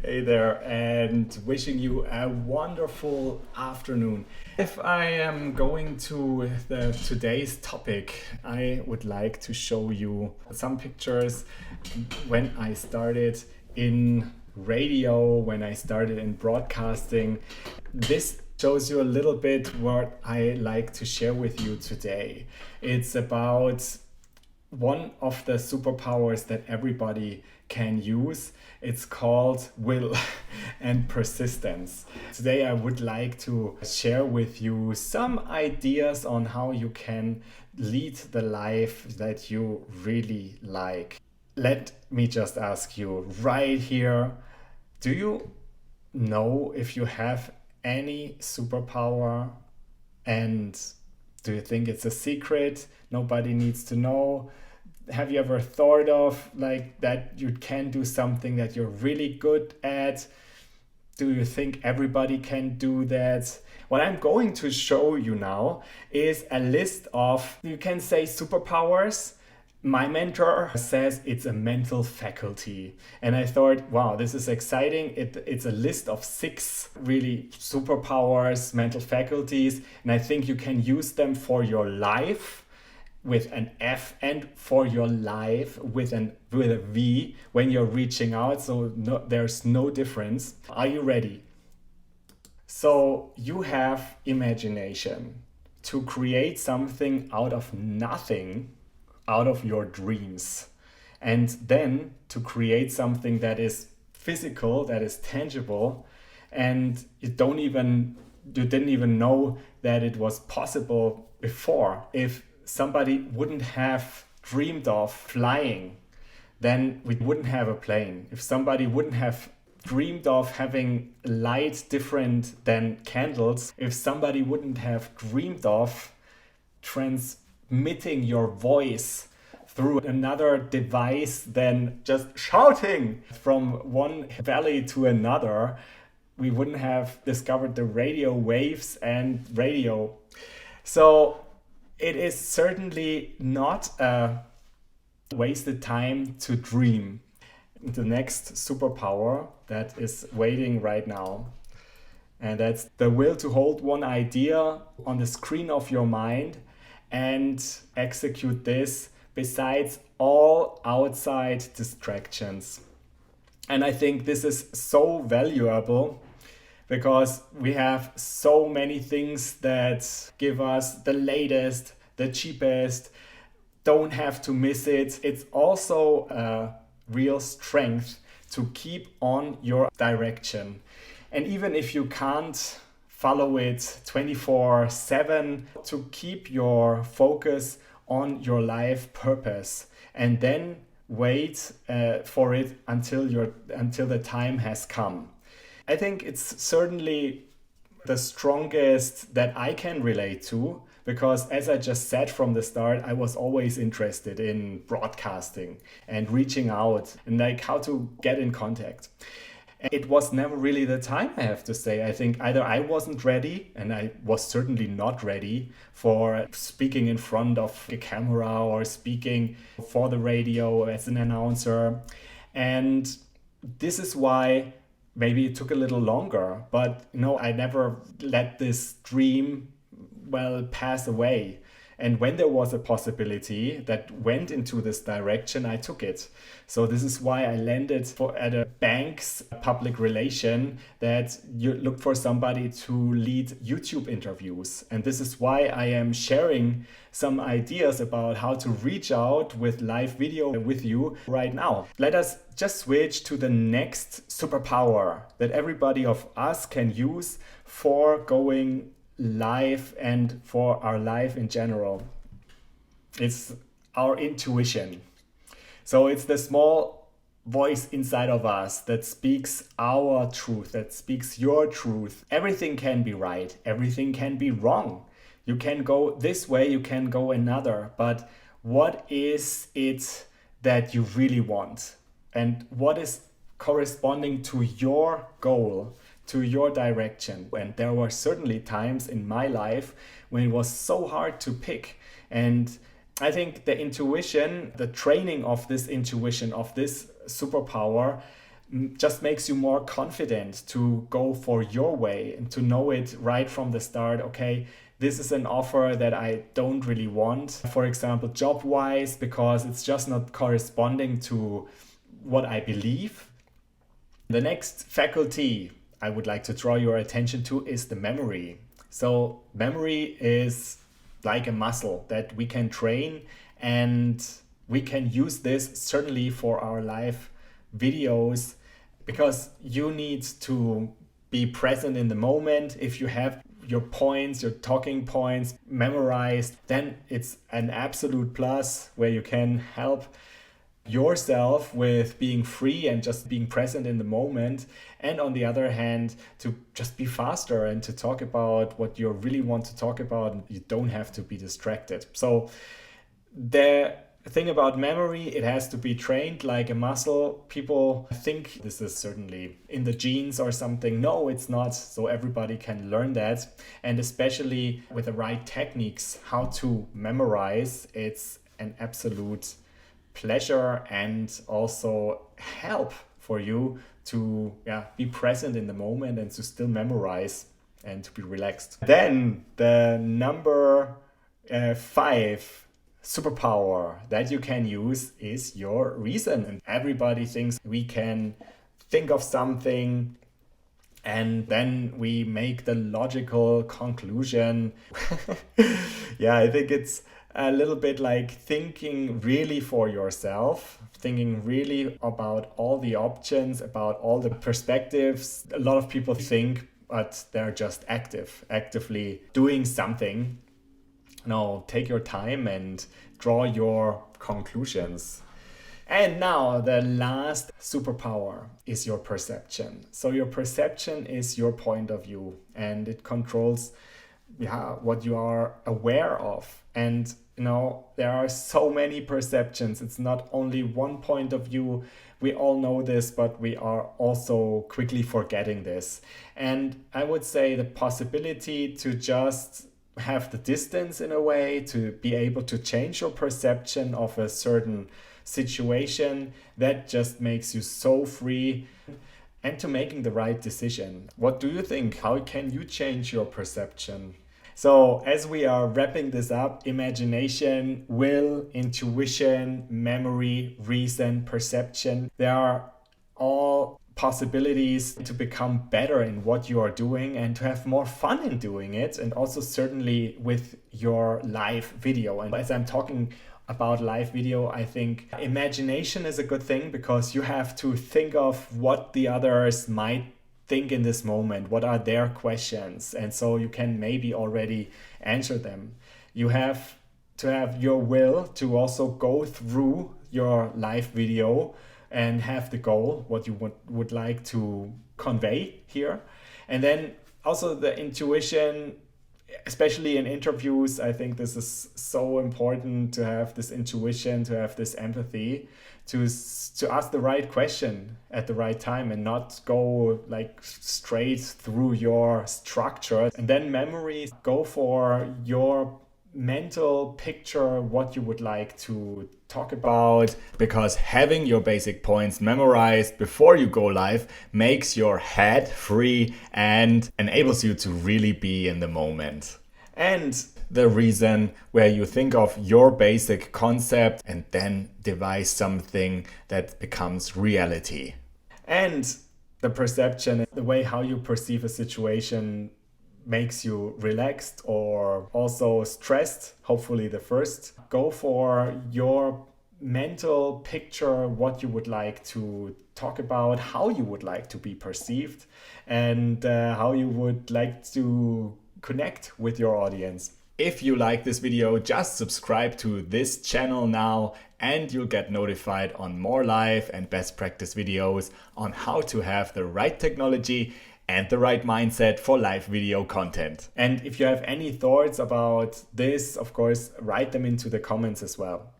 Hey there, and wishing you a wonderful afternoon. If I am going to today's topic, I would like to show you some pictures when I started in radio, when I started in broadcasting. This shows you a little bit what I like to share with you today. It's about one of the superpowers that everybody can use. It's called will and persistence. Today I would like to share with you some ideas on how you can lead the life that you really like. Let me just ask you right here, do you know if you have any superpower, and do you think it's a secret nobody needs to know? Have you ever thought of like that you can do something that you're really good at? Do you think everybody can do that? What I'm going to show you now is a list of, you can say, superpowers. My mentor says it's a mental faculty. And I thought, wow, this is exciting. It's a list of 6 really superpowers, mental faculties. And I think you can use them for your life with an F, and for your life with a V when you're reaching out. So there's no difference. Are you ready? So you have imagination to create something out of nothing, out of your dreams, and then to create something that is physical, that is tangible, and you didn't even know that it was possible before. If somebody wouldn't have dreamed of flying, then we wouldn't have a plane. If somebody wouldn't have dreamed of having light different than candles, if somebody wouldn't have dreamed of transmitting your voice through another device than just shouting from one valley to another, we wouldn't have discovered the radio waves and radio. So it is certainly not a wasted time to dream. The next superpower that is waiting right now, and that's the will to hold one idea on the screen of your mind and execute this besides all outside distractions. And I think this is so valuable, because we have so many things that give us the latest, the cheapest, don't have to miss it. It's also a real strength to keep on your direction. And even if you can't follow it 24/7, to keep your focus on your life purpose, and then wait for it until the time has come. I think it's certainly the strongest that I can relate to, because as I just said from the start, I was always interested in broadcasting and reaching out and like how to get in contact. And it was never really the time, I have to say. I think either I wasn't ready, and I was certainly not ready for speaking in front of a camera or speaking for the radio as an announcer. And this is why maybe it took a little longer, but I never let this dream pass away. And when there was a possibility that went into this direction, I took it. So this is why I landed at a bank's public relation, that you look for somebody to lead YouTube interviews. And this is why I am sharing some ideas about how to reach out with live video with you right now. Let us just switch to the next superpower that everybody of us can use for going life and for our life in general. It's our intuition. So it's the small voice inside of us that speaks our truth, that speaks your truth. Everything can be right, everything can be wrong. You can go this way, you can go another, but what is it that you really want? And what is corresponding to your goal, to your direction? And there were certainly times in my life when it was so hard to pick. And I think the intuition, the training of this intuition, of this superpower, just makes you more confident to go for your way and to know it right from the start. Okay, this is an offer that I don't really want, for example, job-wise, because it's just not corresponding to what I believe. The next faculty I would like to draw your attention to is the memory. So memory is like a muscle that we can train, and we can use this certainly for our live videos, because you need to be present in the moment. If you have your points, your talking points memorized, then it's an absolute plus where you can help yourself with being free and just being present in the moment. And on the other hand, to just be faster and to talk about what you really want to talk about. You don't have to be distracted. So the thing about memory, it has to be trained like a muscle. People think this is certainly in the genes or something. No, it's not. So everybody can learn that. And especially with the right techniques, how to memorize, it's an absolute pleasure and also help for you to be present in the moment and to still memorize and to be relaxed. Then the number 5 superpower that you can use is your reason. And everybody thinks we can think of something and then we make the logical conclusion. I think it's a little bit like thinking really for yourself, thinking really about all the options, about all the perspectives. A lot of people think, but they're just actively doing something. No, take your time and draw your conclusions. And now the last superpower is your perception. So your perception is your point of view, and it controls what you are aware of. And there are so many perceptions. It's not only one point of view. We all know this, but we are also quickly forgetting this. And I would say the possibility to just have the distance in a way, to be able to change your perception of a certain situation, that just makes you so free, and to making the right decision. What do you think? How can you change your perception? So as we are wrapping this up, imagination, will, intuition, memory, reason, perception, they are all possibilities to become better in what you are doing and to have more fun in doing it, and also certainly with your live video. And as I'm talking about live video, I think imagination is a good thing, because you have to think of what the others might think in this moment, what are their questions, and so you can maybe already answer them. You have to have your will to also go through your live video and have the goal, what you would like to convey here. And then also the intuition, especially in interviews. I think this is so important to have this intuition, to have this empathy, to ask the right question at the right time and not go like straight through your structure. And then memory, go for your mental picture, what you would like to talk about, because having your basic points memorized before you go live makes your head free and enables you to really be in the moment. And the reason, where you think of your basic concept and then devise something that becomes reality. And the perception, the way how you perceive a situation, makes you relaxed or also stressed, hopefully the first. Go for your mental picture, what you would like to talk about, how you would like to be perceived, and how you would like to connect with your audience. If you like this video, just subscribe to this channel now, and you'll get notified on more live and best practice videos on how to have the right technology and the right mindset for live video content. And if you have any thoughts about this, of course, write them into the comments as well.